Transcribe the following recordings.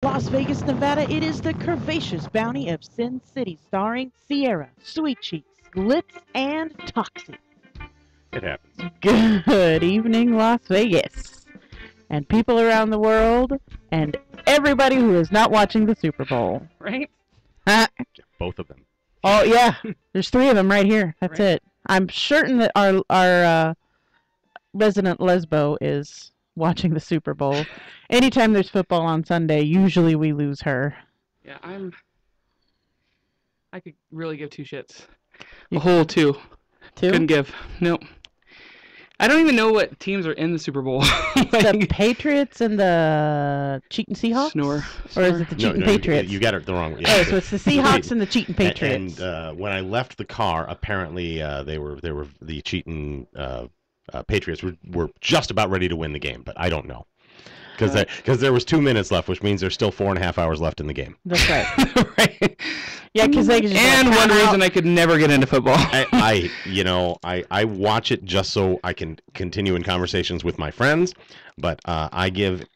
Las Vegas, Nevada, it is the curvaceous bounty of Sin City, starring Sierra, Sweet Cheeks, Glitz, and Toxic. It happens. Good evening, Las Vegas, and people around the world, and everybody who is not watching the Super Bowl. Right? Yeah, both of them. Oh, yeah. There's three of them right here. That's Right. it. I'm certain that our resident lesbo is watching the Super Bowl. Anytime there's football on Sunday, usually we lose her. Yeah, I could really give two shits. A whole two. Two? Couldn't give. Nope. I don't even know what teams are in the Super Bowl. The Patriots and the cheating Seahawks? Snore. Or is it the cheating Patriots? You got it the wrong way. Oh, so it's the Seahawks and the cheating Patriots. And when I left the car, apparently they were the cheating Patriots were just about ready to win the game, but I don't know. Because there was 2 minutes left, which means there's still 4.5 hours left in the game. That's right. Right. Yeah, because they just And one reason I could never get into football. I watch it just so I can continue in conversations with my friends, but I give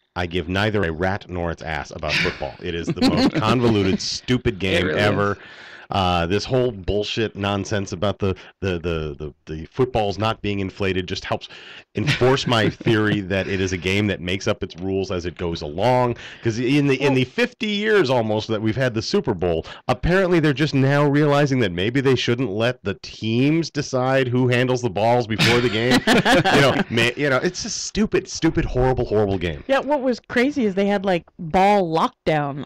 neither a rat nor its ass about football. It is the most convoluted, stupid game really ever. This whole bullshit nonsense about the footballs not being inflated just helps enforce my theory that it is a game that makes up its rules as it goes along. Because in the 50 years almost that we've had the Super Bowl, apparently they're just now realizing that maybe they shouldn't let the teams decide who handles the balls before the game. It's a stupid, horrible game. Yeah, what was crazy is they had like ball lockdown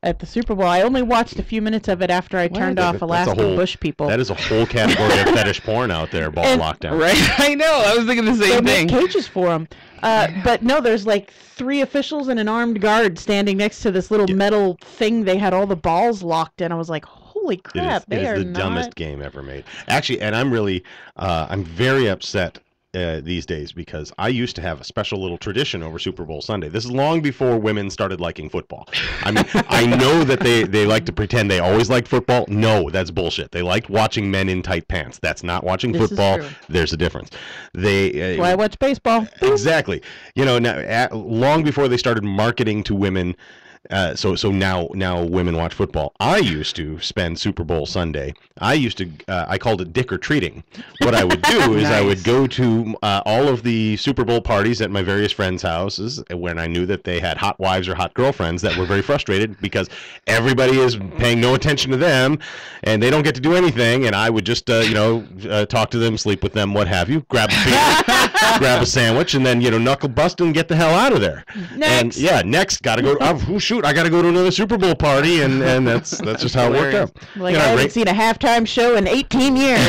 at the Super Bowl. I only watched a few minutes of it after I turned off Alaska Bush People. That is a whole category of fetish porn out there, ball lockdown. Right? I know. I was thinking the same They thing. make cages for them. But no, there's like 3 officials and an armed guard standing next to this little metal thing. They had all the balls locked in. I was like, holy crap. It is the dumbest game ever made. Actually, and I'm very upset these days because I used to have a special little tradition over Super Bowl Sunday. This is long before women started liking football. I mean, I know that they like to pretend they always liked football. No, that's bullshit. They liked watching men in tight pants. That's not watching football. There's a difference. That's why I watch baseball. Exactly. Now, long before they started marketing to women. So now women watch football. I used to spend Super Bowl Sunday. I called it dick or treating. What I would do is I would go to all of the Super Bowl parties at my various friends' houses when I knew that they had hot wives or hot girlfriends that were very frustrated because everybody is paying no attention to them and they don't get to do anything. And I would just talk to them, sleep with them, what have you, grab a beer, grab a sandwich, and then knuckle bust and get the hell out of there. Next. And next gotta go. Shoot, I got to go to another Super Bowl party, and that's just how it worked out. Like, I haven't seen a halftime show in 18 years.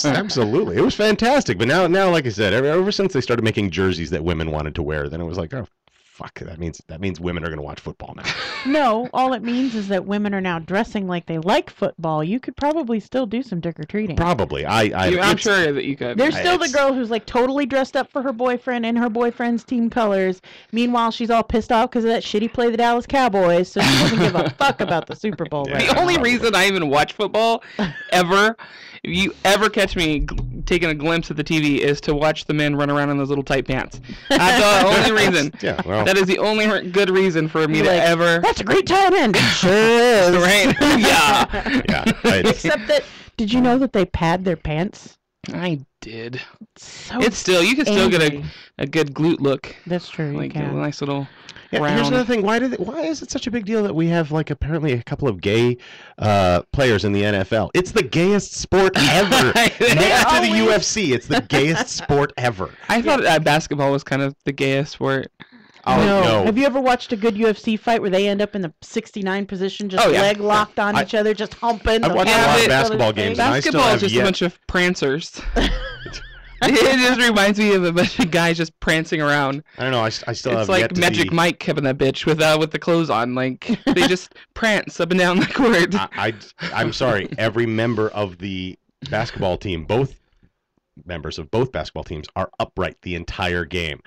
Absolutely. It was fantastic. But now, like I said, ever since they started making jerseys that women wanted to wear, then it was like, oh, fuck, that means women are going to watch football now. No, all it means is that women are now dressing like they like football. You could probably still do some trick-or-treating. Probably. I'm sure that you could. There's still the girl who's like totally dressed up for her boyfriend in her boyfriend's team colors. Meanwhile, she's all pissed off because of that shitty play the Dallas Cowboys, so she doesn't give a fuck about the Super Bowl. Yeah. Right The now. only reason I even watch football ever, if you ever catch me taking a glimpse at the TV, is to watch the men run around in those little tight pants. That's the only reason. Yeah, well. That is the only good reason for me to ever. That's a great time in. It sure is. Right? Yeah. Yeah. Except that, did you know that they pad their pants? I did. So It's still, you can still get angry. a good glute look. That's true. Like you a can. nice little Yeah, round. here's another thing. Why is it such a big deal that we have like apparently a couple of gay players in the NFL? It's the gayest sport ever. Next to the UFC, it's the gayest sport ever. I thought basketball was kind of the gayest sport. Oh no! Have you ever watched a good UFC fight where they end up in the 69 position, just leg locked on each other, just humping? I've watched a lot of basketball games. And I still Basketball have is just yet... a bunch of prancers. It just reminds me of a bunch of guys just prancing around. I don't know. I still It's have yet like to Magic see... Mike having that bitch with the clothes on. Like they just prance up and down the court. I'm sorry. Every member of the basketball team, both members of both basketball teams, are upright the entire game.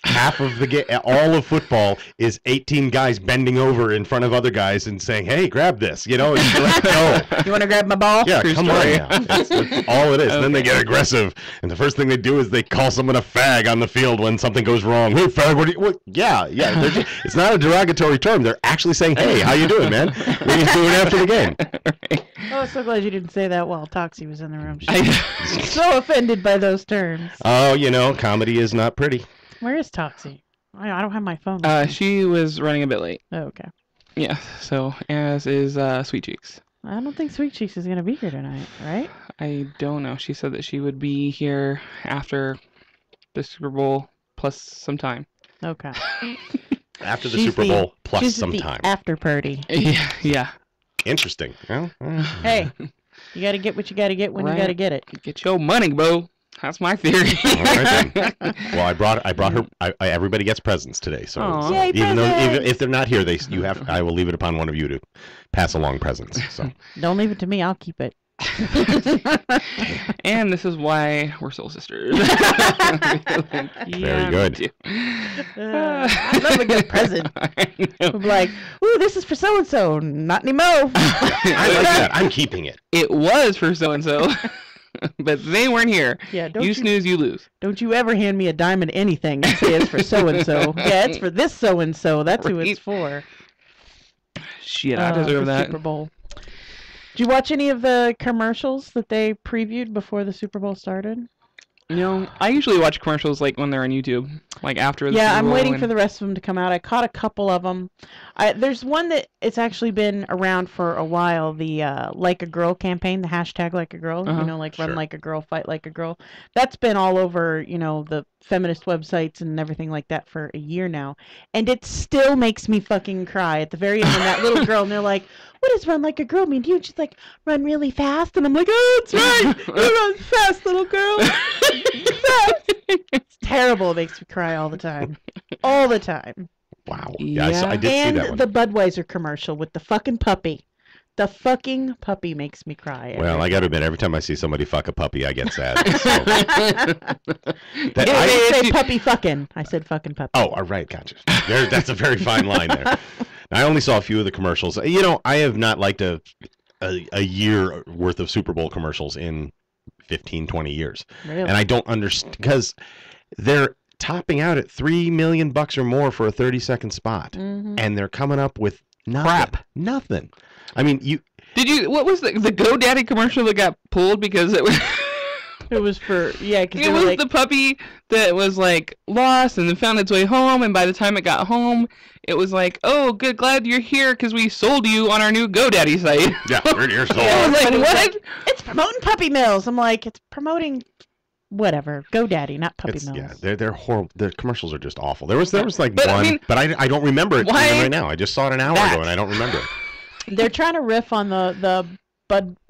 half of the game, all of football is 18 guys bending over in front of other guys and saying, "Hey, grab this," you know, let go. You want to grab my ball? Yeah, True come story. on now. That's all it is. And then they get aggressive, and the first thing they do is they call someone a fag on the field when something goes wrong. Hey, fag, what do you? What? Yeah. It's not a derogatory term. They're actually saying, "Hey, how you doing, man? What are you doing after the game?" Oh, I'm so glad you didn't say that while Toxie was in the room. She's so offended by those terms. Oh, you know, comedy is not pretty. Where is Toxie? I don't have my phone. She was running a bit late. Oh, okay. Yeah, so as is Sweet Cheeks. I don't think Sweet Cheeks is going to be here tonight, right? I don't know. She said that she would be here after the Super Bowl plus some time. Okay. After the She's Super Bowl plus she's some the time. after party. Yeah. Interesting. Well, Hey, you got to get what you got to get when you got to get it. Get your money, bro. That's my theory. all right then. Well, I brought her. Everybody gets presents today, so Aw. so Yay, even presents! if they're not here, I will leave it upon one of you to pass along presents. So Don't leave it to me. I'll keep it. And this is why we're soul sisters. Very good. I love a good present. I'm like, ooh, this is for so-and-so. Not anymore. I like that. I'm keeping it. It was for so-and-so, but they weren't here. Yeah, You snooze, you lose. Don't you ever hand me a diamond anything and say it's for so-and-so. Yeah, it's for this so-and-so. That's who it's for. Shit, I deserve the that. Super Bowl. Did you watch any of the commercials that they previewed before the Super Bowl started? You know, I usually watch commercials like when they're on YouTube, like after the Yeah, Super I'm Bowl waiting and- for the rest of them to come out. I caught a couple of them. There's one that it's actually been around for a while, the Like a Girl campaign, the hashtag Like a Girl, Uh-huh. you know, like Sure. run like a girl, fight like a girl. That's been all over, you know, the feminist websites and everything like that for a year now. And it still makes me fucking cry at the very end when that little girl, and they're like, what does run like a girl mean to you? And she's like, run really fast. And I'm like, oh, that's right. You run fast, little girl. It's terrible. It makes me cry all the time. All the time. Wow. Yeah, I did And see that one. the Budweiser commercial with the fucking puppy. The fucking puppy makes me cry. Well, I got to admit, every time I see somebody fuck a puppy, I get sad. So. I didn't say puppy fucking. I said fucking puppy. Oh, all right, gotcha. That's a very fine line there. I only saw a few of the commercials. You know, I have not liked a year worth of Super Bowl commercials in 15, 20 years. Really? And I don't understand, because they're topping out at $3 million or more for a 30-second spot. Mhm. And they're coming up with nothing. Crap. Nothing. I mean, Did you? What was the GoDaddy commercial that got pulled because it was? It was for, yeah, because It was the puppy that was like lost and then found its way home, and by the time it got home, it was like, "Oh, good, glad you're here because we sold you on our new GoDaddy site." yeah, you're sold. I was like, But it was "What?" like, it's promoting puppy mills. I'm like, it's promoting whatever. GoDaddy, not puppy mills. Yeah, they're horrible. Their commercials are just awful. There was like But, I one, mean, but I don't remember it why- even right now. I just saw it an hour ago and I don't remember it. They're trying to riff on the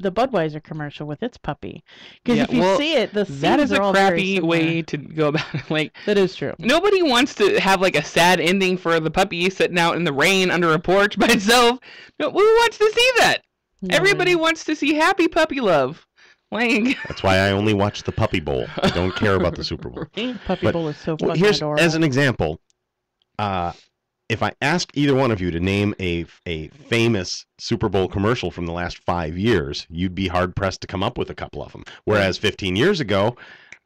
Budweiser commercial with its puppy. Because Yeah, if you well, see it, the scenes That is are a all very crappy similar. way to go about it. Like, That is true. nobody wants to have like a sad ending for the puppy sitting out in the rain under a porch by itself. No, who wants to see that? Everybody wants to see happy puppy love. Like, That's why I only watch the Puppy Bowl. I don't care about the Super Bowl. Puppy But- Bowl is so Well, fucking here's adorable. as an example. If I ask either one of you to name a famous Super Bowl commercial from the last 5 years, you'd be hard pressed to come up with a couple of them. Whereas 15 years ago,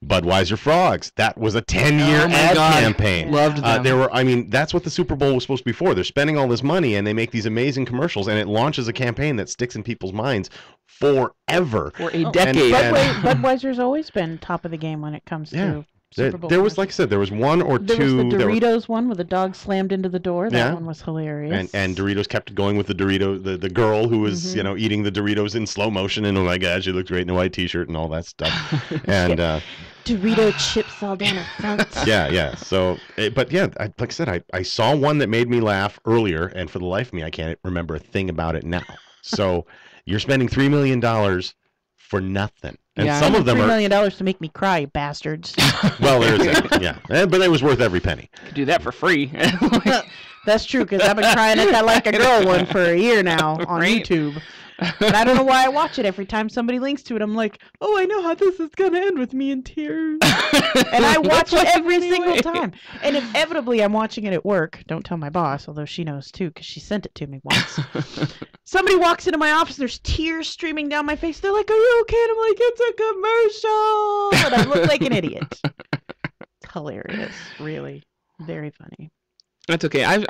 Budweiser Frogs, that was a 10-year Oh my ad God. campaign. loved them. That's what the Super Bowl was supposed to be for. They're spending all this money and they make these amazing commercials, and it launches a campaign that sticks in people's minds forever. for a And- decade. Budweiser's always been top of the game when it comes Yeah. to Super Bowl There was, commercials. like I said, there was one or There two. was the that were- Doritos one where the dog slammed into the door. That Yeah. one was hilarious. and Doritos kept going with the Dorito, the girl who was eating the Doritos in slow motion, and oh my god, she looked great in a white T-shirt and all that stuff. And Dorito chips all down her front. yeah. So, but yeah, like I said, I saw one that made me laugh earlier, and for the life of me, I can't remember a thing about it now. So you're spending $3 million for nothing, and Yeah. some of them $3 are million to make me cry, you bastards. well, there's that, yeah, but it was worth every penny. Could do that for free. That's true, because I've been crying at that Like a Girl one for a year now on Right? YouTube. And I don't know why I watch it. Every time somebody links to it, I'm like, oh, I know how this is going to end with me in tears. And I watch it every single time. And inevitably, I'm watching it at work. Don't tell my boss, although she knows too, because she sent it to me once. Somebody walks into my office, there's tears streaming down my face. They're like, are you okay? And I'm like, it's a commercial. And I look like an idiot. It's hilarious. Really. Very funny. That's okay.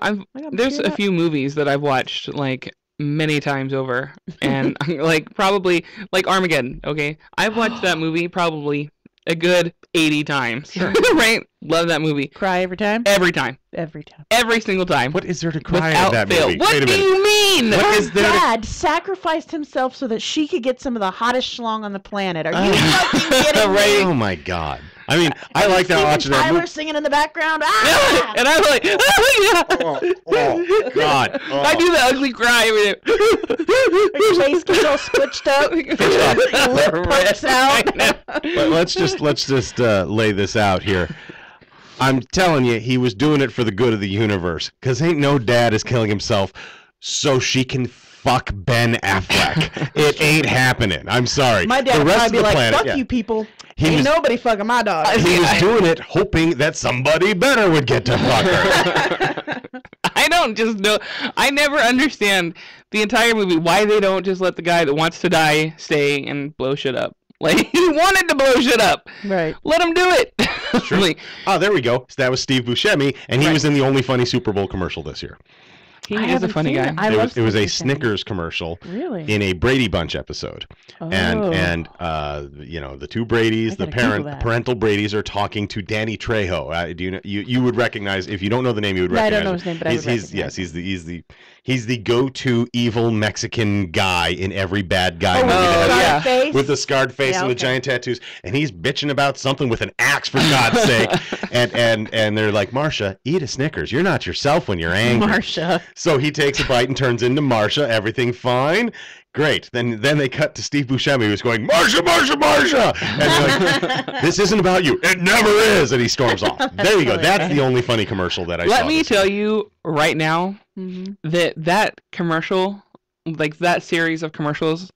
There's a few movies that I've watched like many times over, and like probably like Armageddon. Okay, I've watched that movie probably a good 80 times. Right? Love that movie. Cry every time? Every time. Every time. Every single time. What is there to cry Without at that fail. movie? What Wait a do minute. you mean? What Her is there to- dad sacrificed himself so that she could get some of the hottest schlong on the planet. Are you fucking kidding me? Oh my God. I mean, I like that watching that Tyler movie. singing in the background. Ah! And I'm like, oh, yeah. Oh, God. Oh. I do the ugly cry every day. Your face gets all switched up. Your lip pokes out. But let's just lay this out here. I'm telling you, he was doing it for the good of the universe. Because ain't no dad is killing himself so she can fuck Ben Affleck. It ain't happening. I'm sorry. My dad the would rest probably of be the like, planet, fuck you people. Ain't was- nobody fucking my dog. He was doing it hoping that somebody better would get to fuck her. I don't just know. I never understand the entire movie why they don't just let the guy that wants to die stay and blow shit up. Like, he wanted to blow shit up. Right. Let him do it. Sure. Like, Oh, there we go. That was Steve Buscemi, and he Right. was in the only funny Super Bowl commercial this year. he I is a haven't funny seen guy. it. I It love was a Steve Buscemi. Snickers commercial Really? in a Brady Bunch episode. Oh. And you know, the two Bradys, I the gotta Google that. parental Bradys are talking to Danny Trejo. Do you know you would recognize, if you don't know the name, you would Yeah, I recognize don't know him. his name, but I would recognize Yes, he's the go-to evil Mexican guy in every bad guy movie with the that has- scarred face? with the scarred face Yeah, and the okay. giant tattoos, and he's bitching about something with an axe, for God's sake. And they're like, Marsha, eat a Snickers. You're not yourself when you're angry. Marsha. So he takes a bite and turns into Marsha. Everything fine. Great. Then they cut to Steve Buscemi, who's going, Marsha, Marsha, Marsha. And they're like, this isn't about you. It never is. And he storms off. There you go. That's the only funny commercial that I saw. Let me this tell you right now Mm-hmm. that commercial, like that series of commercials,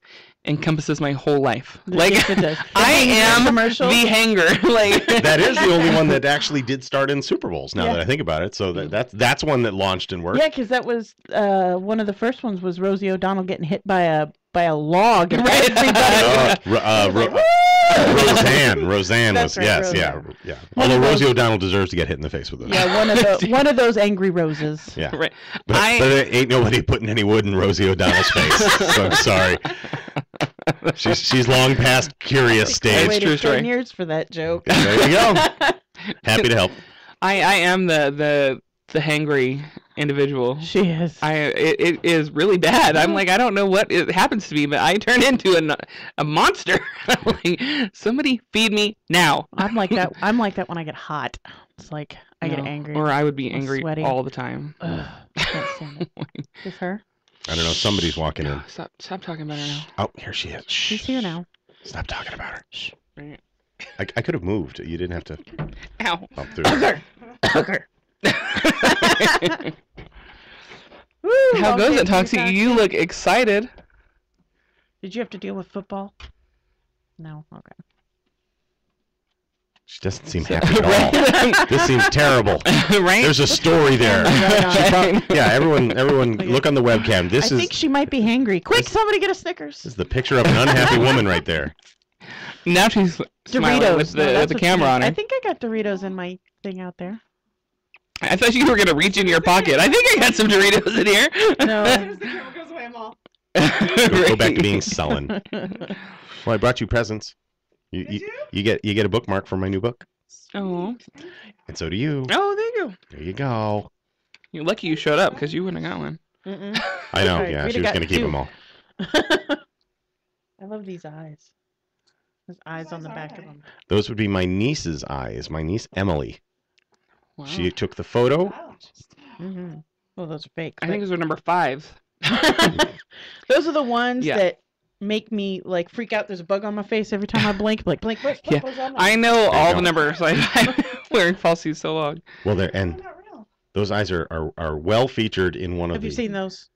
encompasses my whole life. Like, Yes, it does. I The hanger am commercial? the hanger. Like, That is the only one that actually did start in Super Bowls, now Yeah. that I think about it. So that's one that launched and worked. Yeah, because that was one of the first ones was Rosie O'Donnell getting hit by a log. And Right. everybody. Roseanne That's was, right, yes, Roseanne. yeah. One Although of those- Rosie O'Donnell deserves to get hit in the face with this. Yeah, one of those angry roses. Yeah. right. But ain't nobody putting any wood in Rosie O'Donnell's face. So I'm sorry. She's long past curious I stage. waited true 10 story. years for that joke. There you go. Happy to help. I am the hangry individual. She is. It is really bad. I'm like, I don't know what it happens to me, but I turn into a monster. Like, somebody feed me now. I'm like that. I'm like that when I get hot. It's like I get No. angry. Or I would be I'm angry sweaty. all the time. Ugh, I can't stand it. Is her? I don't know. Somebody's walking in. Stop talking about her now. Oh, here she is. Shh. She's here now. Stop talking about her. Shh. I could have moved. You didn't have to Ow. up through. Hooker. Woo, How long goes day it, for Toxic? Toxic. You look excited. Did you have to deal with football? No. Okay. She doesn't seem happy at all. This seems terrible. Right? There's a story there. Right on. Yeah, everyone, look on the webcam. I This think she might be hangry. Quick, somebody get a Snickers. is the picture of an unhappy woman right there. Now she's smiling Doritos. with No, the, that's with the what she camera is. on her. I think I got Doritos in my thing out there. I thought you were going to reach into your pocket. I think I got some Doritos in here. No. As the camera goes away, I'm all. Go back to being sullen. Well, I brought you presents. Did You get a bookmark for my new book, Oh. and so do you. Oh, there you go. There you go. You're lucky you showed up because you wouldn't have got one. Mm-mm. I know. Right, Yeah, we'd she have was got gonna keep two. them all. I love these eyes. There's eyes on the back of them. Those would be my niece's eyes. My niece Emily. Wow. She took the photo. Wow. Mm-hmm. Well, those are fake. I think those are number 5. Those are the ones Yeah. that make me like freak out. There's a bug on my face every time I blink. Blink. What's Yeah. on I know you all go. the numbers. I've been wearing falsies so long. Well, there They're and not real. those eyes are well featured in one of Have the. you seen those?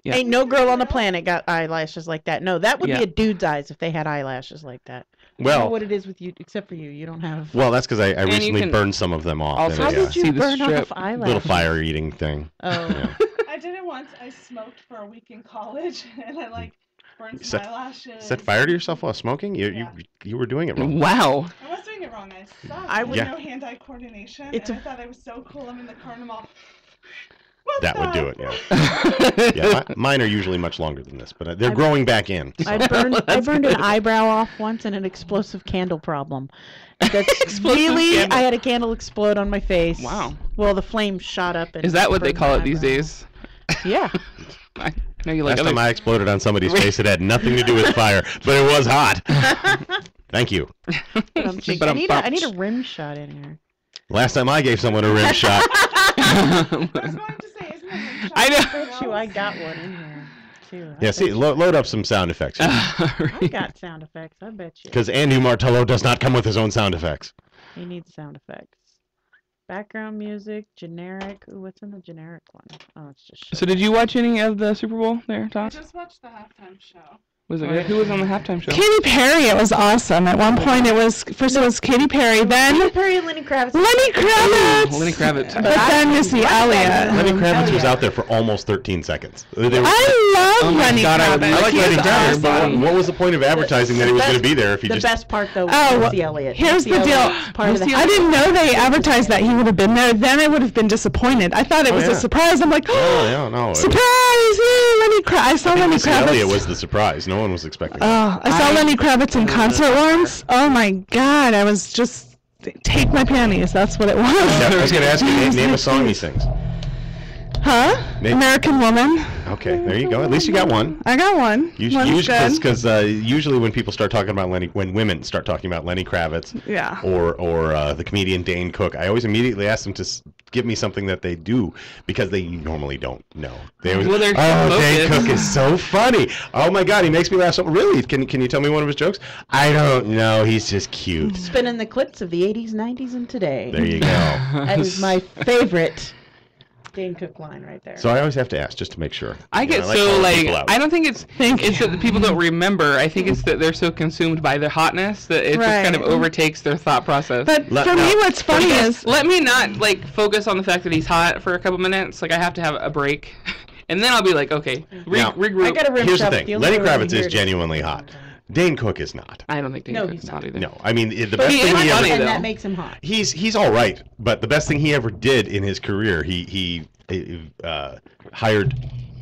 Yeah. Ain't no girl on the planet got eyelashes like that. No, that would Yeah. be a dude's eyes if they had eyelashes like that. I don't know Well, what it is with you, except for you. You don't have. well, that's because I you recently can burned some of them off. also in How a, did see you the burn strip. off eyelashes? little fire eating thing? Oh. Yeah. I did it once. I smoked for a week in college, and I like burned Set- some eyelashes. Set fire to yourself while smoking? Yeah. You were doing it wrong. Wow. I was doing it wrong. I sucked. I I would- had Yeah. no hand-eye coordination, It's and a- I thought I was so cool. I'm in the car and I'm all. That would do it. Yeah. Yeah. Mine are usually much longer than this, but they're growing back in. So. I burned That's an good. eyebrow off once in an explosive candle problem. That's Explosive really, candle. I had a candle explode on my face. Wow. Well, the flame shot up. And Is that what they burned call my it these eyebrow. days? Yeah. I know you like Last other. time I exploded on somebody's face, it had nothing to do with fire, but it was hot. Thank you. But I need a rim shot in here. Last time I gave someone a rim shot. I was going to say, isn't it? I know. I bet you I got one in here too. Yeah, see, load up some sound effects. I got sound effects. I bet you. Because Andy Martello does not come with his own sound effects. He needs sound effects. Background music, generic. Ooh, what's in the generic one? Oh, it's just. So did you watch any of the Super Bowl there, I Todd? just watched the halftime show. Was it good? Who was on the halftime show? Katy Perry, it was awesome. At one point, it was Katy Perry, then Perry and Lenny Kravitz. Lenny Kravitz. Ooh, Lenny Kravitz. But then Missy Elliott. Lenny Kravitz was yeah. out there for almost 13 seconds. I love Oh my Lenny God, I would Kravitz. I like He's Lenny Kravitz, awesome. but what was the point of advertising that he was going to be there if he The just... best part though Oh, was Missy Elliott. here's Missy the deal. Elliott's part of the Missy I didn't know they advertised that he would have been there. Then I would have been disappointed. I thought it was yeah. a surprise. I'm like, Oh, yeah, no. surprise! Yay, Lenny Kravitz. I saw I think Lenny Missy Elliott Kravitz. was the surprise. No one was expecting that. Oh, I saw Lenny Kravitz in concert once. Oh my God, I was just take my panties. That's what it was. Yeah, I was going to ask you, name a song he sings. Huh? Name- American Woman. Okay, there you go. At least you got one. I got one. One's good. Because usually when people start talking about when women start talking about Lenny Kravitz Yeah. or the comedian Dane Cook, I always immediately ask them to give me something that they do because they normally don't know. They always, Well, they're Dane focused. Cook is so funny. Oh my God, he makes me laugh so. Really? Can you tell me one of his jokes? I don't know. He's just cute. Spinning the clips of the 80s, 90s, and today. There you go. That is my favorite Dane Cook line right there. So I always have to ask just to make sure. I get like so calling like people out. I don't think it's that the people don't remember. I think it's that they're so consumed by their hotness that it just kind of Right. overtakes their thought process. But Let- for now- me, what's funny is Let me not like focus on the fact that he's hot for a couple minutes. Like I have to have a break, and then I'll be like, okay, Now, regroup. I got a rim Here's the shot. thing. but only Lenny way we're gonna Kravitz hear is it genuinely hot. Dane Cook is not. I don't think Dane No, Cook's he's hot not. either. No, I mean the But best he thing is he funny, ever and though. that makes him hot. he's all right, but the best thing he ever did in his career, he hired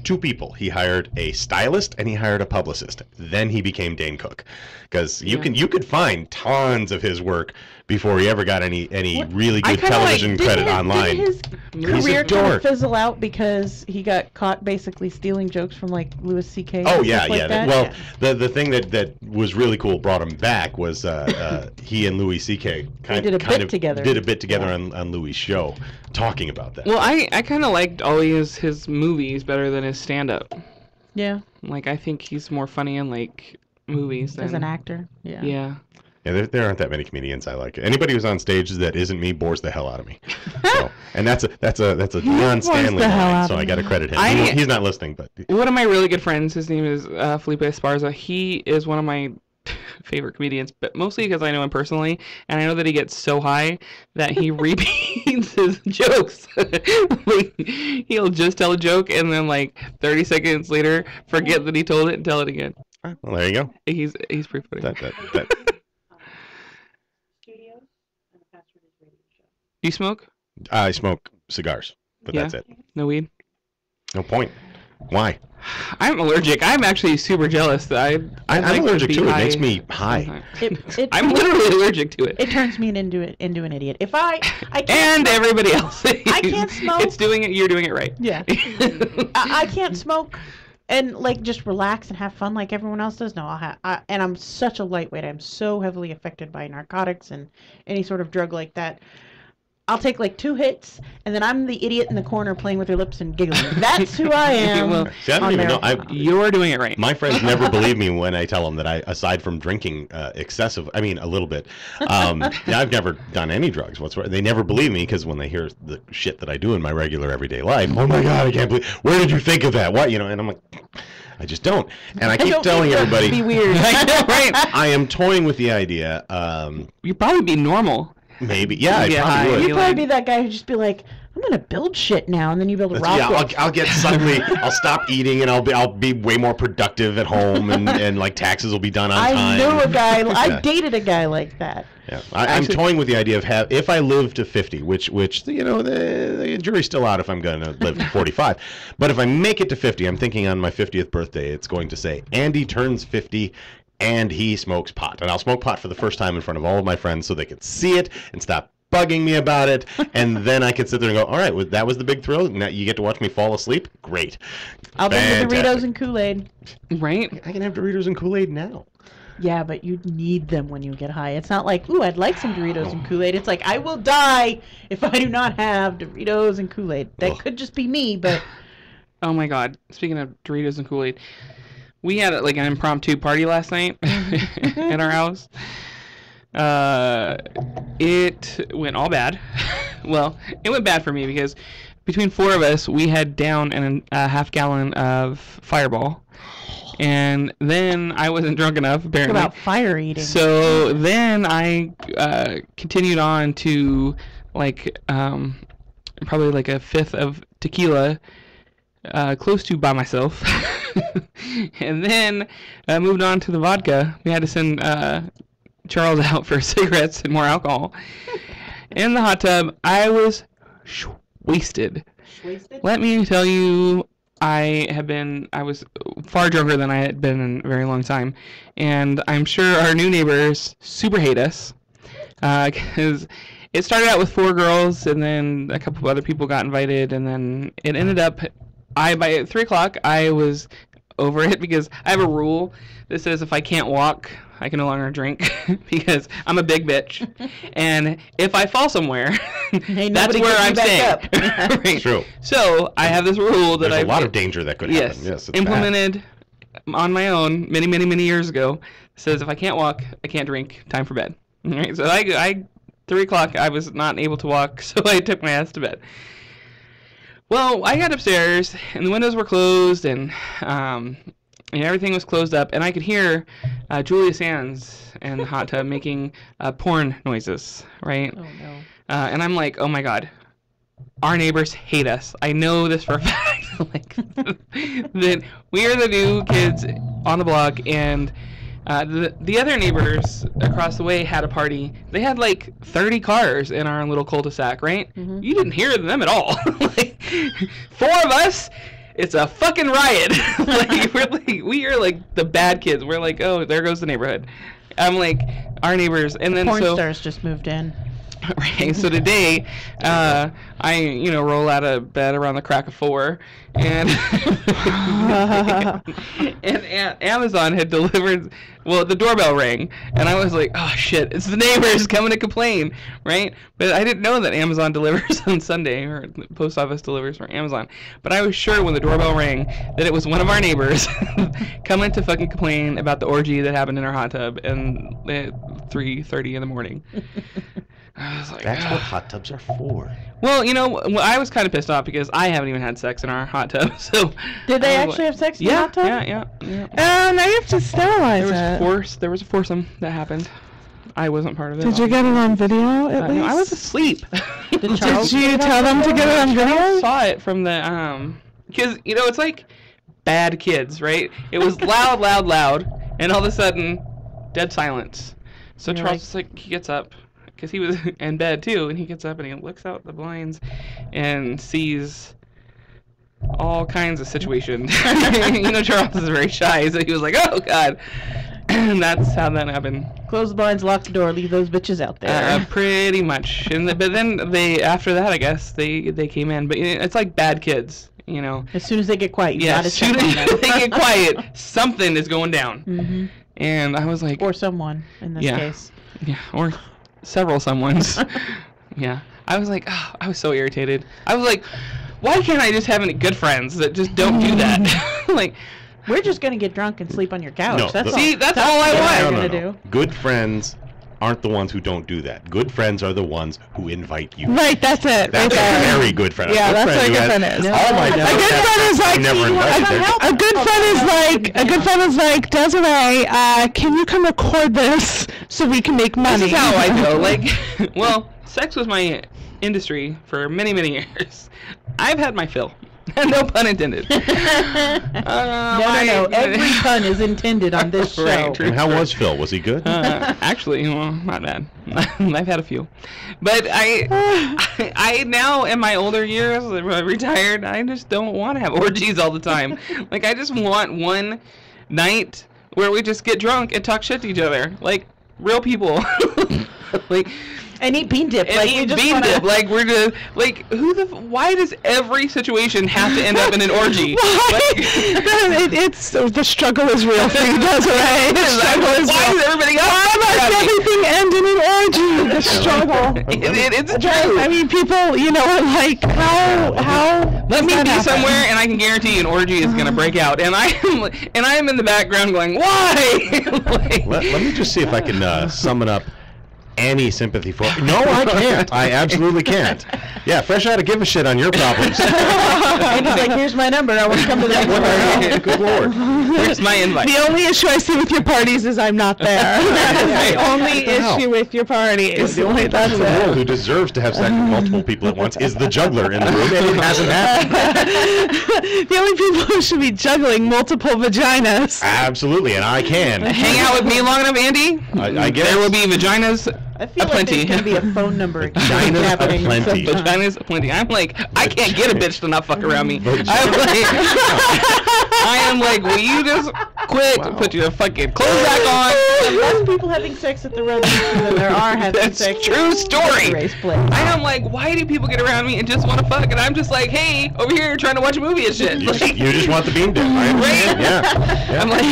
two people. He hired a stylist and he hired a publicist. Then he became Dane Cook, because you could find tons of his work before he ever got any really I good kinda like- television credit online. Did his He's career a kind of dork. fizzle out because he got caught basically stealing jokes from like Louis C.K.? Oh and yeah, stuff like yeah. that? Well, the thing that was really cool brought him back was he and Louis C.K. did a bit together. Did a bit together on Louis' show, talking about that. Well, I kind of liked all his movies better than his stand-up. Yeah, Like I think he's more funny in like movies than as an actor. Yeah. Yeah. Yeah, there aren't that many comedians I like. Anybody who's on stage that isn't me bores the hell out of me. So, and that's a John Stanley the hell line, out so of I got to me. credit him. I- He's not listening, but One of my really good friends, his name is Felipe Esparza. He is one of my favorite comedians, but mostly because I know him personally, and I know that he gets so high that he repeats his jokes. Like, he'll just tell a joke and then like 30 seconds later forget that he told it and tell it again. well, there you go. He's pretty funny. That You smoke? I smoke cigars, but Yeah. that's it. No weed? No point. Why? I'm allergic. I'm actually super jealous that I'm like allergic be to it. It high makes me high. I'm literally allergic to it. It turns me into an idiot. If I can't And smoke- everybody else. I can't smoke. It's doing it. You're doing it right. Yeah. I can't smoke and like just relax and have fun like everyone else does. No, and I'm such a lightweight. I'm so heavily affected by narcotics and any sort of drug like that. I'll take like 2 hits, and then I'm the idiot in the corner playing with her lips and giggling. That's who I am. Well, See, I don't on even know. marijuana. You're doing it right. My friends never believe me when I tell them that I, aside from drinking a little bit, I've never done any drugs whatsoever. They never believe me because when they hear the shit that I do in my regular everyday life, oh my God, I can't believe, where did you think of that? What, and I'm like, I just don't. And I keep telling everybody. Be weird. I know, right? I am toying with the idea. You'd probably be normal. Maybe. Yeah, I Yeah, probably would. You'd probably be that guy who'd just be like, I'm gonna build shit now, and then you build a rocket. I'll get suddenly. I'll stop eating, and I'll be way more productive at home, and like taxes will be done on time. I knew a guy. Yeah. I dated a guy like that. Yeah, I'm toying with the idea of if I live to 50, which the jury's still out if I'm going to live to 45. But if I make it to 50, I'm thinking on my 50th birthday, it's going to say, Andy turns 50 and he smokes pot. And I'll smoke pot for the first time in front of all of my friends so they could see it and stop bugging me about it. And then I could sit there and go, all right, well, that was the big thrill. Now you get to watch me fall asleep. Great. I'll bring the Doritos and Kool-Aid. Right? I can have Doritos and Kool-Aid now. Yeah, but you need them when you get high. It's not like, ooh, I'd like some Doritos and Kool-Aid. It's like, I will die if I do not have Doritos and Kool-Aid. That could just be me, but... Oh my God. Speaking of Doritos and Kool-Aid, we had like an impromptu party last night at our house. It went all bad. Well, it went bad for me because between 4 of us, we had down a half-gallon of Fireball. And then I wasn't drunk enough, apparently. Talk about fire eating. So then I continued on to like probably like a fifth of tequila, close to by myself. And then moved on to the vodka. We had to send Charles out for cigarettes and more alcohol. In the hot tub, I was wasted. Let me tell you, I was far drunker than I had been in a very long time. And I'm sure our new neighbors super hate us. Because it started out with 4 girls, and then a couple of other people got invited, and then it ended up, by 3 o'clock, I was over it because I have a rule that says if I can't walk, I can no longer drink because I'm a big bitch. And if I fall somewhere, that's where I'm staying. Right. True. So I have this rule that There's a lot of danger that could happen. Yes, it's implemented on my own many, many, many years ago. It says if I can't walk, I can't drink. Time for bed. All right. So I 3 o'clock, I was not able to walk, so I took my ass to bed. Well, I got upstairs, and the windows were closed, and everything was closed up, and I could hear Julia Sands in the hot tub making porn noises, right? Oh, no. And I'm like, oh, my God. Our neighbors hate us. I know this for a fact. Like, that we are the new kids on the block, and the other neighbors across the way had a party. They had like 30 cars in our little cul-de-sac, right? Mm-hmm. You didn't hear them at all. Like, 4 of us, it's a fucking riot. We are like the bad kids. We're like, oh, there goes the neighborhood. I'm like, our neighbors, and then porn stars just moved in. Right. So today, I roll out of bed around the crack of 4, and and Amazon had delivered. Well, the doorbell rang, and I was like, oh shit, it's the neighbors coming to complain, right? But I didn't know that Amazon delivers on Sunday, or the post office delivers for Amazon. But I was sure when the doorbell rang that it was one of our neighbors coming to fucking complain about the orgy that happened in our hot tub at 3:30 in the morning. I was like, that's what hot tubs are for. Well, I was kind of pissed off because I haven't even had sex in our hot tub. So did they actually have sex in the hot tub? Yeah. Now you have to sterilize it. There was a foursome that happened. I wasn't part of it. Did you get it on video at least? No, I was asleep. Did you tell them to get it on video? I saw it from the because it's like bad kids, right? It was loud, and all of a sudden, dead silence. So Charles he gets up. Because he was in bed too, and he gets up and he looks out the blinds and sees all kinds of situations. Charles is very shy, so he was like, oh God. And that's how that happened. Close the blinds, lock the door, leave those bitches out there. Pretty much. But then after that, I guess, they came in. But it's like bad kids, As soon as they get quiet, you as soon as they get quiet, something is going down. Mm-hmm. And I was like... Or someone, in this case. Yeah, or... several someones. Yeah. I was like, I was so irritated. I was like, why can't I just have any good friends that just don't do that? Like, we're just going to get drunk and sleep on your couch. No, that's all I want. No. Good friends aren't the ones who don't do that. Good friends are the ones who invite you. Right, that's it. That's right a there. very good friend. Yeah, that's what a good friend is. All my A good friend is like never invited. a good friend is like Desiree. Can you come record this so we can make money? This is how I feel. Like, well, sex was my industry for many, many years. I've had my fill. No pun intended. No. Every pun is intended on this show. Right, And how was Phil? Was he good? Actually, well, not bad. I've had a few, but I now in my older years, retired. I just don't want to have orgies all the time. Like, I just want one night where we just get drunk and talk shit to each other, like real people. Like. And eat bean dip. And Like, eat bean dip. Like, we're just, like, why does every situation have to end up in an orgy? It's the struggle is real for you, Desiree. The struggle is why real. does everybody Why must everything end in an orgy? The struggle. It's true. I mean, people, you know, are like, how Let me that be happen? somewhere, and I can guarantee an orgy is gonna break out, and I'm in the background going, why? Like, Let me just see if I can summon up any sympathy for. No, I can't. I absolutely can't. Yeah, Fresh out to give a shit on your problems. And he's like, here's my number. I want to come to the next party. Good lord. Where's my invite? The only issue I see with your parties is I'm not there. That's the only issue with your parties. The only person in the world who deserves to have sex with multiple people at once is the juggler in the room, and it hasn't happened. The only people who should be juggling multiple vaginas. Absolutely, and I can. Hang out with me long enough, Andy. I guess. There will be vaginas. I feel like aplenty. there's going to be a phone number exchange Vaginas happening. aplenty. Vaginas aplenty. I'm like, I can't get a bitch to not fuck around me. I am like, will you just quit? Wow. Put your fucking clothes back on. There's less people having sex at the register than there are having That's sex true at story. the race place. I am like, why do people get around me and just want to fuck? And I'm just like, hey, over here trying to watch a movie and shit. You just want the bean dip. I understand. Yeah. I'm like,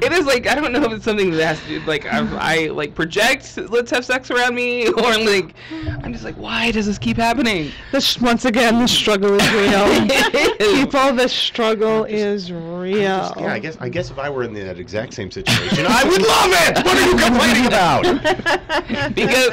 it is like, I don't know if it's something that has to do, like, I like project, let's have sex around me, or like, I'm just like, why does this keep happening? Once again, the struggle is real. People, the struggle is real. Yeah, I guess if I were in that exact same situation, I would love it. What are you complaining about? Because,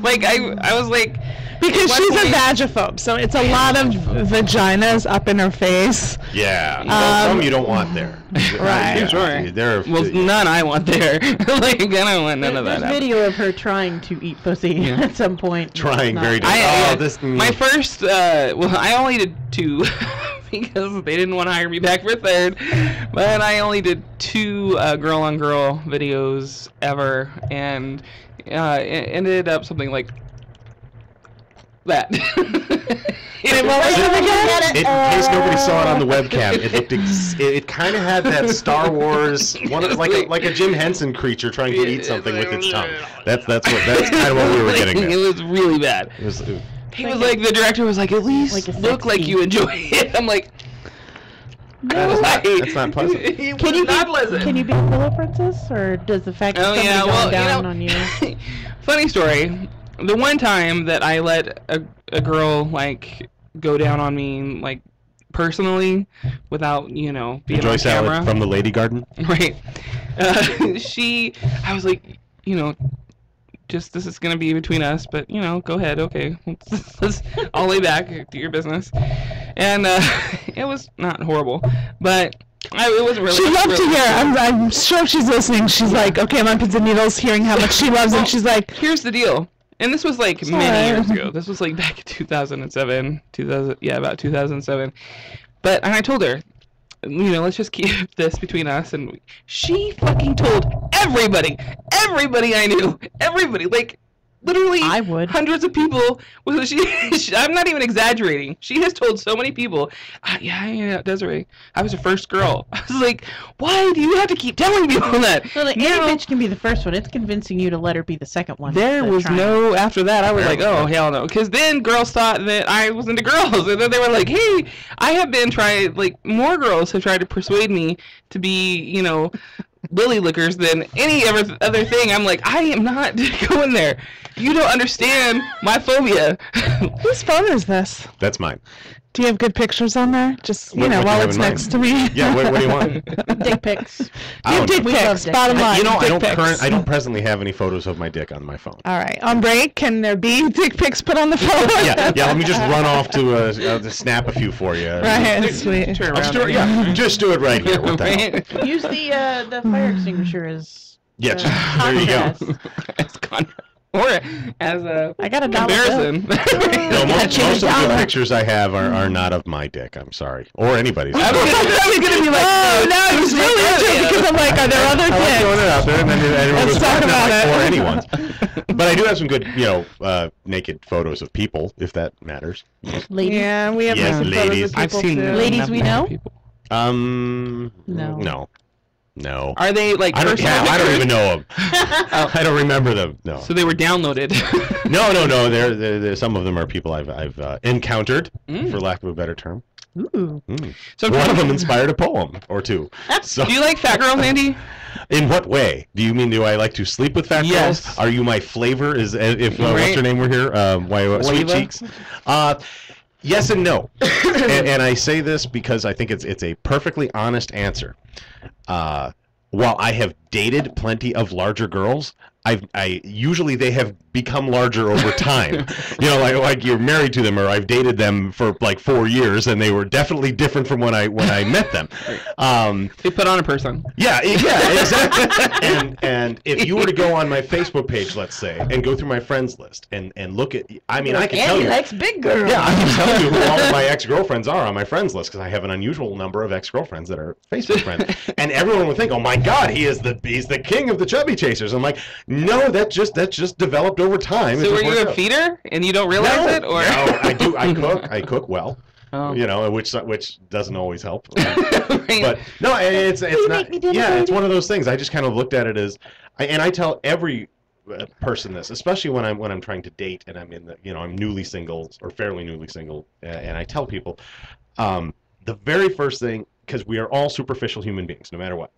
like, I was like, Because at she's one a point- vagiphobe, so it's a lot of vaginas up in her face. Yeah, some you don't want there. Right. Yeah, Sure. There. well, none I want there. Like, I don't want none of that. There's video of her trying to eat pussy at some point. Trying Not- very. My first, well, I only did 2 because they didn't want to hire me back for a 3rd. But I only did 2 girl-on-girl videos ever, and it ended up something like that. In case nobody saw it on the webcam, it looked. It kind of had that Star Wars like a Jim Henson creature trying to eat something with its tongue. That's kind of what we were getting at. It was really bad. It was, He was like, the director was like, at least Like a look sex like scene. you enjoy it. I'm like, that's not pleasant. Can you not pleasant. Can you be a pillow princess, or does the fact that Oh somebody yeah, going well, down you know, on you? funny story. The one time that I let a girl like go down on me like personally without being Enjoy on salad camera, from the Lady Garden. right? I was like, just this is gonna be between us, but go ahead, okay. I'll lay back, do your business, and it was not horrible, but. It wasn't really. She'd love to hear. I'm sure she's listening. She's like, okay, I'm on pins and needles, hearing how much she loves, and she's like, Here's the deal, and this was like many Sorry. years ago. This was like back in 2007, about 2007. And I told her, let's just keep this between us. And she fucking told everybody I knew, like. Literally, I would. hundreds of people. I'm not even exaggerating. She has told so many people. Yeah, Desiree, I was her first girl. I was like, why do you have to keep telling people that? So like, any bitch can be the first one. It's convincing you to let her be the second one. There That's was trying. no after that. I was like, oh hell no, because then girls thought that I was into girls, and then they were like, hey, I have been more girls have tried to persuade me to be, lily lickers than any other thing. I'm like, I am not going there. You don't understand my phobia. whose phone is this? That's mine. Do you have good pictures on there? Just, What do you while have it's in mind? next to me. Yeah, what do you want? Dick pics. I don't Dick know. We love pics, dick bottom pics. line. You know, dick I don't presently have any photos of my dick on my phone. All right. On break, can there be dick pics put on the phone? Yeah. Let me just run off to snap a few for you. Right, sweet. Turn I'll around just do it, there. just do it right here. What the hell? Right? Use the fire extinguisher as Yeah, there you go. contrast. As or as a I got a dollar comparison. No, most change of the dollar. good pictures I have are not of my dick. I'm sorry, or anybody's. I was gonna be like, oh no, I was really into it because I'm like, are there other I like throwing it things? out there, and then everyone Let's goes, talk "Not about like it." or anyone's. But I do have some good, naked photos of people, if that matters. Ladies, Yeah, we have Yes, some photos ladies. of people I've seen too. Ladies enough we know? people. No. Are they like I don't. personal Yeah, I don't pictures? even know them. I don't remember them. No. So they were downloaded. No. There. Some of them are people I've encountered, for lack of a better term. Ooh. So One of them inspired a poem or two. So, do you like fat girls, Andy? in what way? Do you mean do I like to sleep with fat Yes. girls? Are you my flavor? Is if what's Right. your name were here? Sweet Flavor? Cheeks. Yes and no. and I say this because I think it's a perfectly honest answer. While I have dated plenty of larger girls, I usually they have become larger over time. Like you're married to them, or I've dated them for like 4 years, and they were definitely different from when I met them. They put on a person. Yeah, exactly. and if you were to go on my Facebook page, let's say, and go through my friends list and look at, I mean, I can tell Andy you. likes big girls. Yeah, I can tell you who all of my ex-girlfriends are on my friends list because I have an unusual number of ex-girlfriends that are Facebook friends. And everyone would think, "Oh my God, he's the king of the chubby chasers." I'm like, no, that just developed over time. So were you a feeder and you don't realize it, or? No, I do. I cook well. Oh. Which doesn't always help. Right. But no, it's not. make me dinner, Yeah, it's baby? one of those things. I just kind of looked at it as, and I tell every person this, especially when I'm trying to date and I'm in the I'm newly single or fairly newly single, and I tell people, the very first thing, because we are all superficial human beings, no matter what.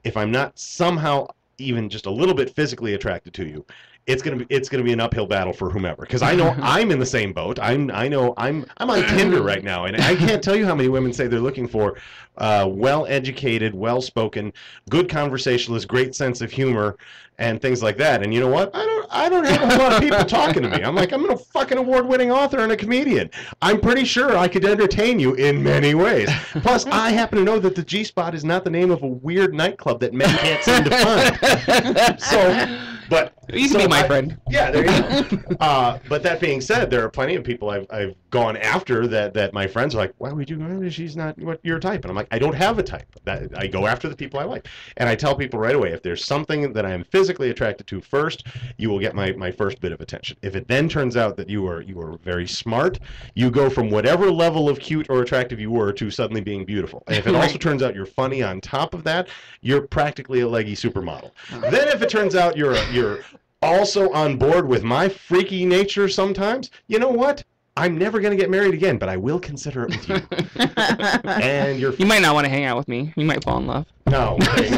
If I'm not somehow even just a little bit physically attracted to you, it's gonna be an uphill battle for whomever. Because I know I'm in the same boat. I know I'm on Tinder right now, and I can't tell you how many women say they're looking for well-educated, well-spoken, good conversationalist, great sense of humor, and things like that. And you know what? I don't have a lot of people talking to me. I'm like, I'm a fucking award-winning author and a comedian. I'm pretty sure I could entertain you in many ways. Plus, I happen to know that the G-Spot is not the name of a weird nightclub that men can't seem to find. So, but You can be my friend. Yeah, there you go. But that being said, there are plenty of people I've gone after that my friends are like, why would you? She's not what your type. And I'm like, I don't have a type. I go after the people I like. And I tell people right away, if there's something that I am physically attracted to first, you will get my first bit of attention. If it then turns out that you are very smart, you go from whatever level of cute or attractive you were to suddenly being beautiful. And if it also turns out you're funny on top of that, you're practically a leggy supermodel. Then if it turns out you're also on board with my freaky nature sometimes, you know what? I'm never going to get married again, but I will consider it with you. And You might not want to hang out with me. You might fall in love. No. Breaking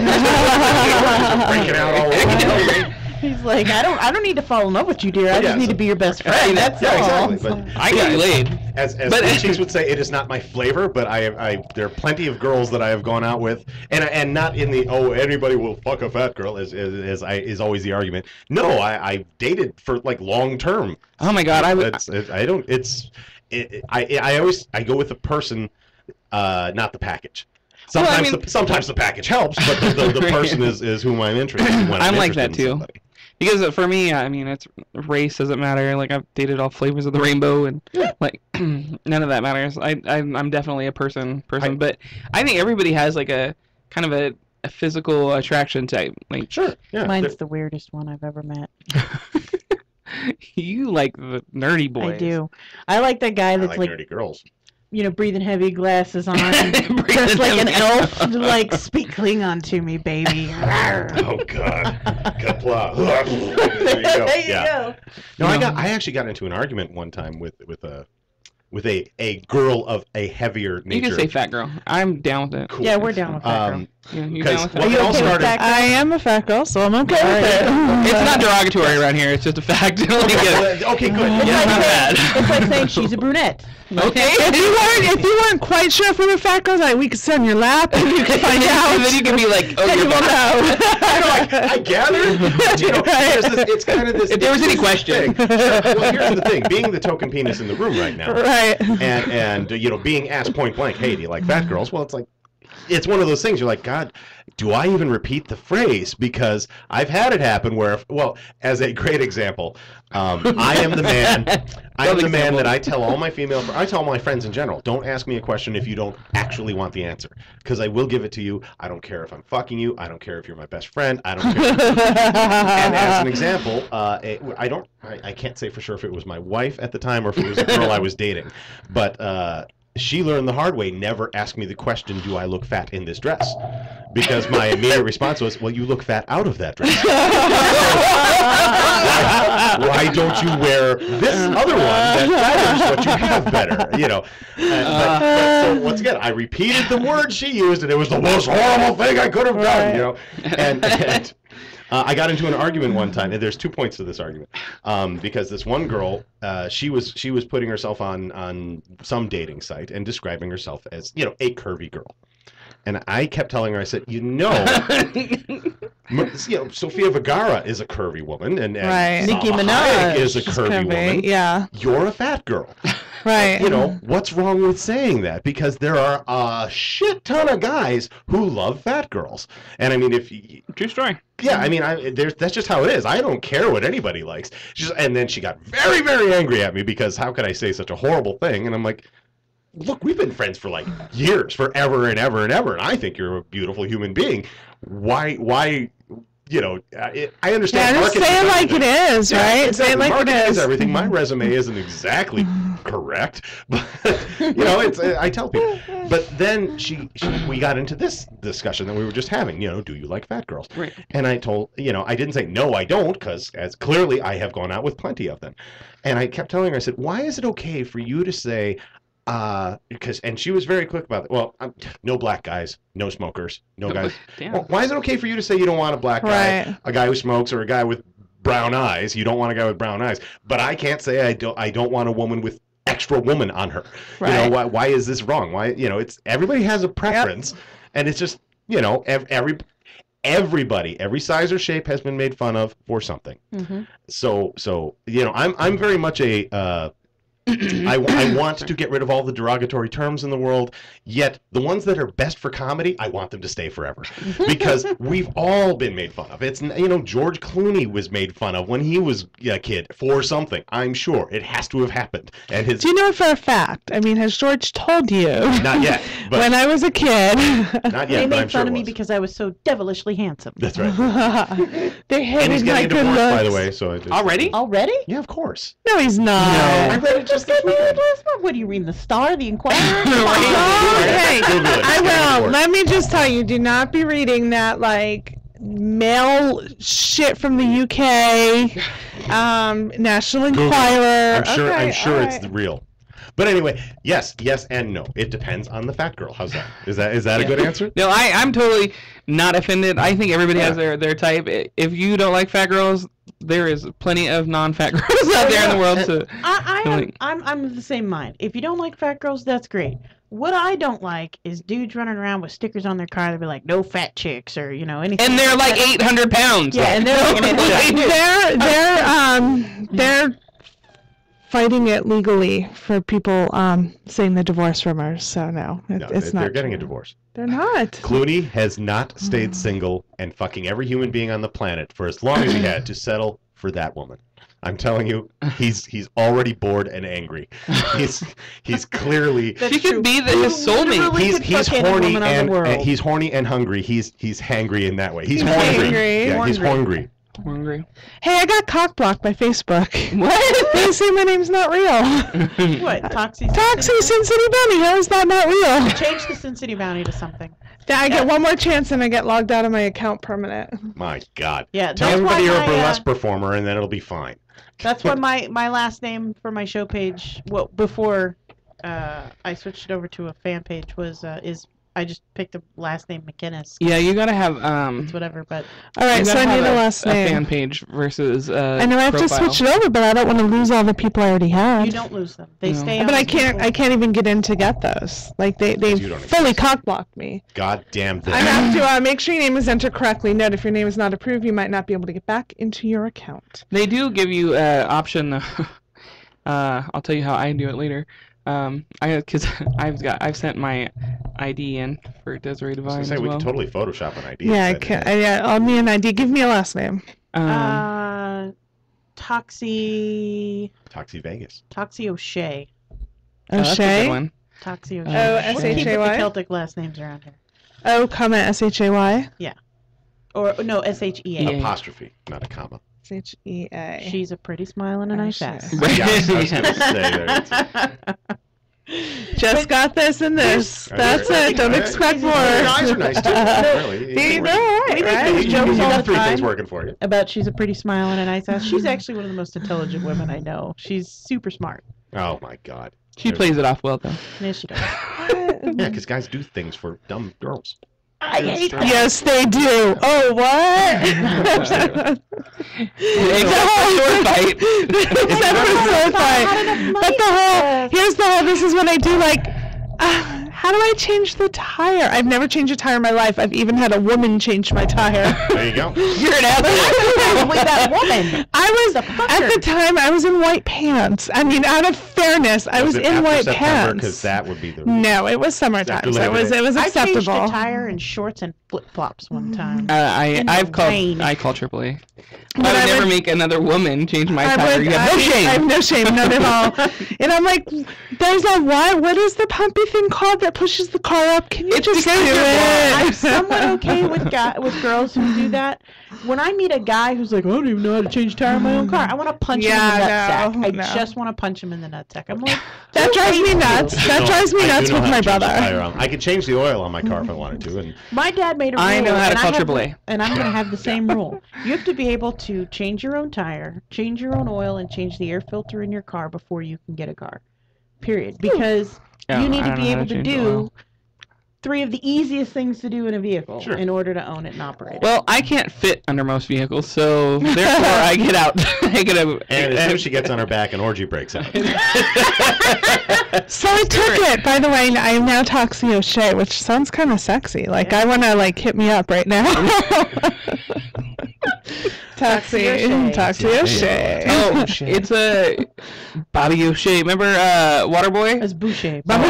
out all over me. He's like, I don't need to fall in love with you, dear. I just need to be your best friend. That's all. Exactly. But I got you laid. As Cheeks would say, it is not my flavor, but there are plenty of girls that I have gone out with, and not in the anybody will fuck a fat girl is always the argument. No, I dated for like long term. Oh my God, I always go with the person, not the package. Sometimes sometimes the package helps, but the person is whom I'm interested in. When I'm like that interested in too. somebody. Because for me, I mean, it's race doesn't matter. Like I've dated all flavors of the rainbow, and like none of that matters. I'm definitely a person, but I think everybody has like a kind of a physical attraction type. Like Sure, yeah. Mine's the weirdest one I've ever met. you like the nerdy boys. I do. I like that guy I that's like nerdy girls. breathing heavy, glasses on, dressed like an elf, like, speak Klingon to me, baby. Oh God, Kapla. There you go. There you Yeah. go. No, I actually got into an argument one time with with a girl of a heavier nature. You can say fat girl. I'm down with it. Cool. Yeah, we're down with that. Girl. Yeah, you down with that? Are you okay with that? I am a fat girl, so I'm okay with it. It's not derogatory around here. It's just a fact. Okay, good. It's, Yeah, like not bad. it's like saying she's a brunette. Okay. If you weren't quite sure if we were fat girls, we could sit on your lap and you could find out. And then you can be like, oh, And you you're will fat. know. I gathered. It's kind of this. If there was any question. Thing. Well, here's the thing: being the token penis in the room right now, Right. and being asked point blank, "Hey, do you like fat girls?" Well, it's like. It's one of those things you're like, God, do I even repeat the phrase? Because I've had it happen where, well, as a great example, I am the man. I am the man that I tell all my I tell all my friends in general, don't ask me a question if you don't actually want the answer, because I will give it to you. I don't care if I'm fucking you. I don't care if you're my best friend. I don't care. And as an example, I can't say for sure if it was my wife at the time or if it was a girl I was dating, but. She learned the hard way, never ask me the question, do I look fat in this dress? Because my immediate response was, well, you look fat out of that dress. why don't you wear this other one that matters what you have better? But so once again, I repeated the word she used, and it was the most horrible thing I could have done, And I got into an argument one time, and there's 2 points to this argument, because this one girl, she was putting herself on some dating site and describing herself as a curvy girl, and I kept telling her, I said, Sofia Vergara is a curvy woman, and Nicki Salma Minaj Hayek is a curvy woman. Yeah. You're a fat girl. Right. What's wrong with saying that? Because there are a shit ton of guys who love fat girls. And I mean, True story. Yeah, I mean, that's just how it is. I don't care what anybody likes. And then she got very, very angry at me because how could I say such a horrible thing? And I'm like, look, we've been friends for like years, forever and ever and ever, and I think you're a beautiful human being. Why? I understand. Yeah, just say it like it is, right? Exactly. Say it like it Marketing is. everything. My resume isn't exactly correct, but I tell people. But then we got into this discussion that we were just having. Do you like fat girls? Right. And I told, I didn't say no, I don't, because as clearly I have gone out with plenty of them. And I kept telling her, I said, why is it okay for you to say? And she was very quick about it. Well, no black guys, no smokers, no guys. Well, why is it okay for you to say you don't want a black guy, a guy who smokes, or a guy with brown eyes? You don't want a guy with brown eyes, but I can't say I don't want a woman with extra woman on her. Right. Why is this wrong? Why it's everybody has a preference, and it's just everybody, every size or shape has been made fun of for something. Mm-hmm. So I'm very much a. I want to get rid of all the derogatory terms in the world, yet the ones that are best for comedy, I want them to stay forever. Because we've all been made fun of. It's, George Clooney was made fun of when he was a kid for something. I'm sure it has to have happened. And Do you know it for a fact? I mean, has George told you? Not yet. But when I was a kid. Not yet, They but made I'm sure fun it of me was. because I was so devilishly handsome. That's right. They hated And he's my getting a good divorce, looks. by the way. So Already? Already? Yeah, of course. No, he's not. I read it just this weekend. What are you reading? The Star, the Inquirer? Okay, Google it. I It's getting will. divorced. Let me just tell you, do not be reading that male shit from the UK, National Google it. Enquirer. I'm sure Okay, it's real. But anyway, yes and no. It depends on the fat girl. How's that? Is that a good answer? No, I'm totally not offended. I think everybody has their type. If you don't like fat girls, there is plenty of non-fat girls out there in the world. I'm of the same mind. If you don't like fat girls, that's great. What I don't like is dudes running around with stickers on their car that be like, no fat chicks, or, anything. And they're like 800 pounds. Yeah, and they're looking at They're fighting it legally for people saying the divorce rumors. So no, it's not. They're getting true. a divorce. They're not. Clooney has not stayed single and fucking every human being on the planet for as long as he had to settle for that woman. I'm telling you, he's already bored and angry. He's clearly She could be his soulmate. he's horny and he's horny and hungry. He's hangry in that way. He's horny. Yeah, he's hungry. Hungry. Hey, I got cock blocked by Facebook. What? They say my name's not real. What? Toxie SinCityBounty. How is that not real? Change the SinCityBounty to something. I get one more chance and I get logged out of my account permanent. My God. Yeah, Tell that's everybody why you're a my, burlesque performer, and then it'll be fine. That's what my last name for my show page, before I switched it over to a fan page I just picked the last name McInnes. Yeah, you gotta have It's whatever, but All right, you so gotta I need have a last name. fan page versus I know I have profile. to switch it over, but I don't want to lose all the people I already have. you don't lose them. They No. stay on. But I as can't. people. I can't even get in to get those. Like they You don't fully exist. cock blocked me. God damn thing. I have to make sure your name is entered correctly. Note if your name is not approved, you might not be able to get back into your account. They do give you option. I'll tell you how I do it later. Because I've sent my ID in for Desiree I Divine was as gonna say, we well. could totally Photoshop an ID. Yeah, I and can. send it in. Yeah, I'll need an ID. Give me a last name. Toxie Vegas. O'Shea. That's a O'Shea. good one. Toxie Oh, O'Shea. We'll keep with the S-H-A-Y? Celtic last names around here. O, comma, S-H-A-Y. Or no, SHEA. Yeah. Apostrophe, not a comma. S-H-E-A. She's a pretty smile and a nice O'Shea. ass. Yeah, I was gonna say there. Just got this and this. Right, That's right. it. Don't Right. expect more. Your eyes are nice too. Really. See, You they're all right, We make right? these jokes all got the three things time working for you. about she's a pretty smile and a nice ass. She's actually one of the most intelligent women I know. She's super smart. Oh my God. She plays it off well though. Yes, she does. Yeah, because guys do things for dumb girls. I hate that. Yes, they do. Oh, what? Except for sword fight. Except for sword fight. But the whole, here's the whole, this is what I do, like, how do I change the tire? I've never changed a tire in my life. I've even had a woman change my tire. There you go. You're an asshole. Probably that woman. I was, The at fucker. the time, I was in white pants. I mean, out of fairness, I was it in after white September? Because pants. that would be the. No, it was summertime, After so it Labor was, Day. it was I changed acceptable. a tire in shorts and flip flops one time. In I've the called rain. I call AAA. But I would I never would- make another woman change my I tire. would- You have no I shame. have no shame, none at all. And I'm like, there's a what is the pumpy thing called that pushes the car up? Can you It's just do because you're I'm it? somewhat okay with girls who do that. When I meet a guy who's like, I don't even know how to change a tire in my own car, I want to punch him in the nutsack. I just want to punch him in the nutsack. I'm like, That drives me nuts. I That know- drives me I do nuts know with how my to change the brother. tire on. I could change the oil on my car if I wanted to, and my dad made a rule. I know how to and call have- AAA. And I'm going to have the same rule. You have to be able to change your own tire, change your own oil, and change the air filter in your car before you can get a car. Period. Because Yeah, you need I to don't be know how able to to change the do oil. 3 of the easiest things to do in a vehicle Sure. in order to own it and operate it. Well, I can't fit under most vehicles, so therefore I get out. I get a. and as soon as she gets on her back, an orgy breaks out. So I took it. By the way, I am now Toxie O'Shea, which sounds kind of sexy. Like, I want to, like, hit me up right now. Toxie O'Shea. Oh, it's a Bobby O'Shea. Remember Waterboy? As Boucher. Bobby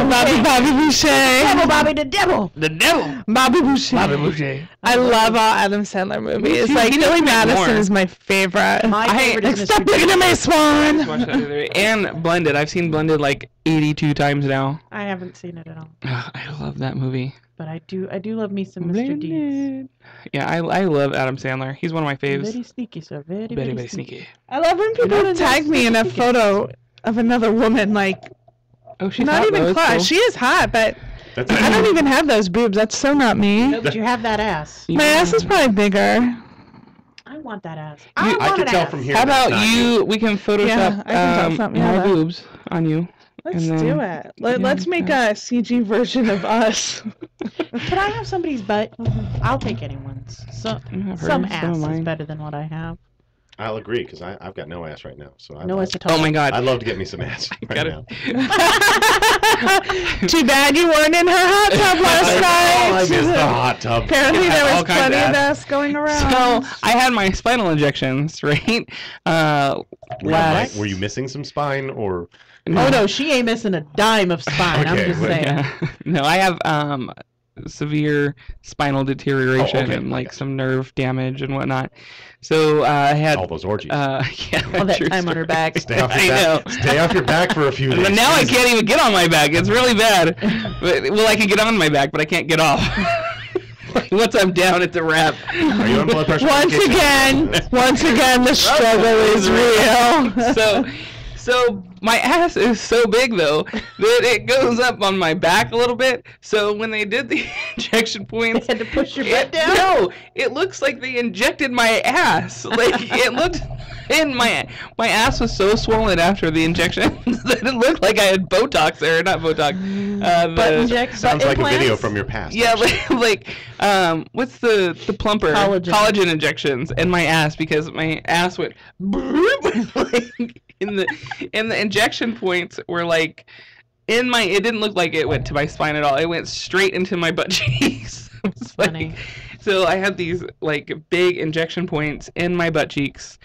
Boucher. Devil, Bobby the devil. The devil. Bobby Boucher. Bobby Boucher. I love all Adam Sandler movies. too. Like, He needs Billy to make Madison more. is my favorite. My favorite Like, is stop Mr. looking at my Watch swan. that the other day. And Blended. I've seen Blended like 82 times now. I haven't seen it at all, I love that movie. but I do love me some Mr. Deeds. Blended. Yeah, I love Adam Sandler. He's one of my faves. Very sneaky, sir. Very, Very, very very sneaky. sneaky. I love when people not tag me in a photo of another woman, like, Oh, she's not hot, even though. It's close. cool. She is hot, but That's I don't even have those boobs. That's so not me. No, but you have that ass. My ass is probably bigger. I want that ass. You- want I can an tell ass. from here. How that's about not you? We can Photoshop Yeah, I can tell something, more yeah. boobs on you. Let's And then- do it. Let's make yeah. a CG version of us. Can I have somebody's butt? I'll take anyone's. So, I've heard some of ass is mine. better than what I have. I'll agree because I've got no ass right now. So No ass at all. Oh my god. I'd love to get me some ass right Got now. it. Too bad you weren't in her hot tub last I night. missed the hot tub. Apparently Yeah, there all was kinds of plenty of ass. ass going around. So I had my spinal injections, right? Last. Were you missing some spine or? Oh no, she ain't missing a dime of spine. I'm Okay, just well, saying. Yeah. No, I have severe spinal deterioration Oh, okay. and like some nerve damage and whatnot. So I had All those orgies. yeah, All that true time on her back. Stay off I your back. know. Stay off your back for a few days. But now I can't even get on my back. It's really bad. Well, I can get on my back, but I can't get off. Once I'm down, it's a wrap. Are you on blood pressure Once medication? again, the struggle is real. So my ass is so big though that it goes up on my back a little bit. So when they did the injection points, They had to push your butt down? No, it looks like they injected my ass. Like it looked And my ass was so swollen after the injection that it looked like I had Botox, or not Botox. Sounds like a video from your past. Yeah, what's the plumper? Collagen injections in my ass, because my ass went like, and the injection points were like it didn't look like it went to my spine at all. It went straight into my butt cheeks. It was funny. So I had these like big injection points in my butt cheeks,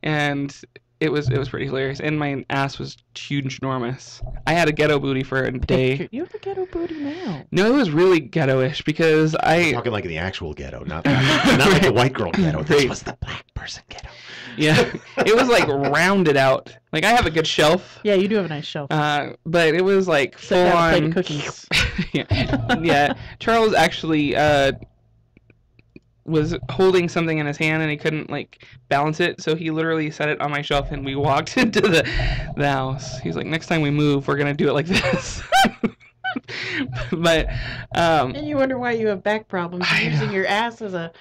and it was pretty hilarious. And my ass was huge, enormous. I had a ghetto booty for a day. You have a ghetto booty now. No, it was really ghetto-ish because I'm talking like the actual ghetto, not like the white girl ghetto. This was the black person ghetto. Yeah, it was like rounded out. Like I have a good shelf. Yeah, you do have a nice shelf. But it was like full on. Plate of cookies. Yeah. Charles actually was holding something in his hand and he couldn't like balance it, so he literally set it on my shelf and we walked into the house. He's like, next time we move, we're gonna do it like this. But and you wonder why you have back problems. You're using your ass as a.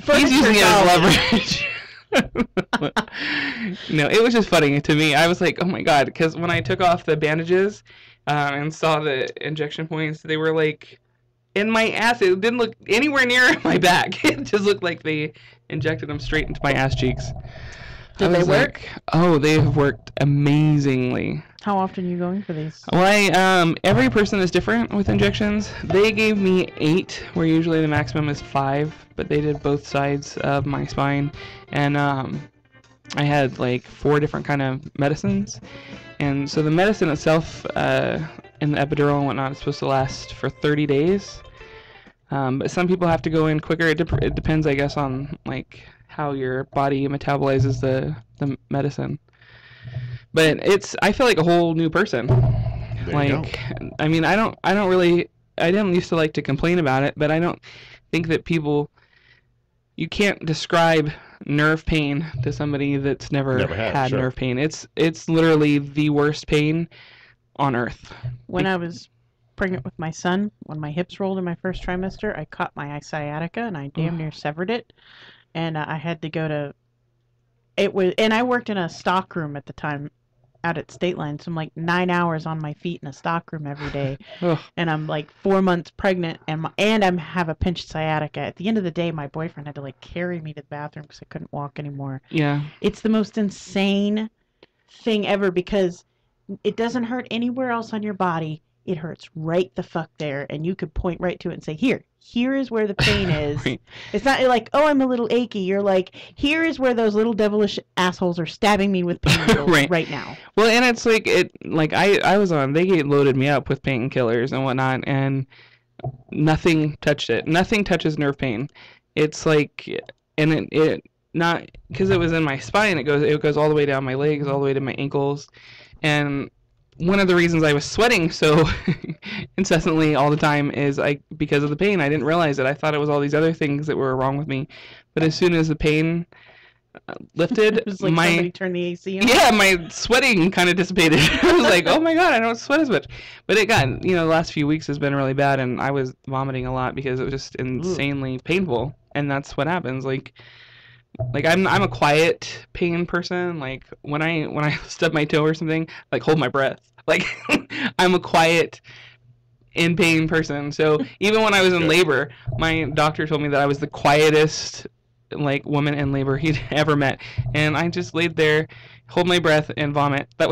He's using it as leverage. No, it was just funny to me. I was like, oh my god, because when I took off the bandages and saw the injection points, they were like in my ass. It didn't look anywhere near my back. It just looked like they injected them straight into my ass cheeks. Did they work? Oh, they have worked amazingly. How often are you going for these? Well, every person is different with injections. They gave me 8, where usually the maximum is 5, but they did both sides of my spine. And I had like 4 different kind of medicines. And so the medicine itself, and the epidural and whatnot, is supposed to last for 30 days. But some people have to go in quicker. It depends, I guess, on like how your body metabolizes the medicine. But I feel like a whole new person. There you go. I mean, I didn't used to like to complain about it, but I don't think that you can't describe nerve pain to somebody that's never had nerve pain. It's literally the worst pain on earth. When I was pregnant with my son, when my hips rolled in my first trimester, I caught my sciatica and I damn near severed it. And I had to go to and I worked in a stock room at the time out at State Line, so I'm like 9 hours on my feet in a stock room every day. And I'm like 4 months pregnant, and I have a pinched sciatica. At the end of the day, my boyfriend had to like carry me to the bathroom because I couldn't walk anymore. Yeah. It's the most insane thing ever because it doesn't hurt anywhere else on your body. It hurts right the fuck there, and you could point right to it and say, here is where the pain is. Right. It's not like, oh, I'm a little achy. You're like, here is where those little devilish assholes are stabbing me with pain needles right now. Well, and it's like, I was on, they loaded me up with painkillers and whatnot, and nothing touched it. Nothing touches nerve pain. It's like, and it not, because it was in my spine, it goes all the way down my legs, all the way to my ankles, and one of the reasons I was sweating so incessantly all the time is because of the pain. I didn't realize it. I thought it was all these other things that were wrong with me. But as soon as the pain lifted, it was like somebody turned the AC on. Yeah, my sweating kind of dissipated. I was like, oh my god, I don't sweat as much. But it got, the last few weeks has been really bad, and I was vomiting a lot because it was just insanely painful. And that's what happens. Like I'm a quiet pain person. Like when I stub my toe or something, like hold my breath. Like I'm a quiet in pain person. So even when I was in labor, my doctor told me that I was the quietest like woman in labor he'd ever met. And I just laid there, hold my breath and vomit. That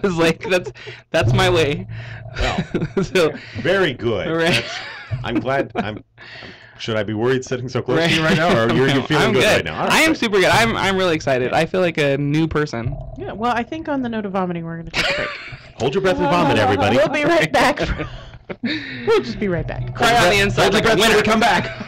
was like that's my way. Well, so very good. Right. I'm glad should I be worried sitting so close to you right now, or you're feeling good right now? I am super good. I'm really excited. I feel like a new person. Yeah, well, I think on the note of vomiting, we're going to take a break. Hold your breath and vomit, everybody. We'll be right back. We'll just be right back. Cry on the inside like a winner. Come back.